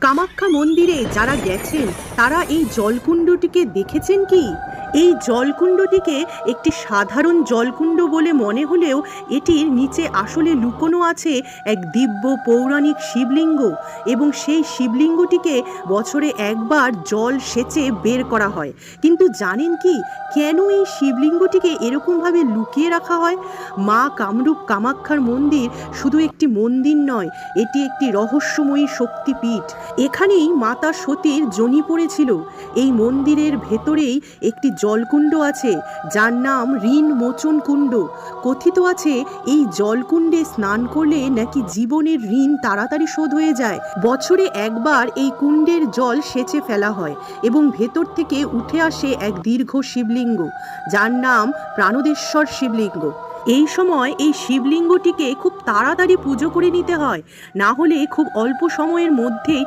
কামাখ্যা মন্দিরে যারা গেছেন তারা এই জলকুণ্ডটিকে দেখেছেন কি? এই জলকুণ্ডটিকে একটি সাধারণ জলকুণ্ড বলে মনে হলেও এটির নিচে আসলে লুকোনো আছে এক দিব্য পৌরাণিক শিবলিঙ্গ, এবং সেই শিবলিঙ্গটিকে বছরে একবার জল সেচে বের করা হয়। কিন্তু জানেন কি, কেন এই শিবলিঙ্গটিকে এরকমভাবে লুকিয়ে রাখা হয়? মা কামরূপ কামাখ্যার মন্দির শুধু একটি মন্দির নয়, এটি একটি রহস্যময়ী শক্তিপীঠ। এখানেই মাতা সতীর যোনি পড়েছিল। এই মন্দিরের ভেতরেই একটি জলকুণ্ড আছে যার নাম ঋণ মোচন কুণ্ড। কথিত আছে এই জলকুণ্ডে স্নান করলে নাকি জীবনের ঋণ তাড়াতাড়ি শোধ হয়ে যায়। বছরে একবার এই কুণ্ডের জল সেচে ফেলা হয় এবং ভেতর থেকে উঠে আসে এক দীর্ঘ শিবলিঙ্গ যার নাম প্রাণদেশ্বর শিবলিঙ্গ। এই সময় এই শিবলিঙ্গটিকে খুব তাড়াতাড়ি পুজো করে নিতে হয়, না হলে খুব অল্প সময়ের মধ্যেই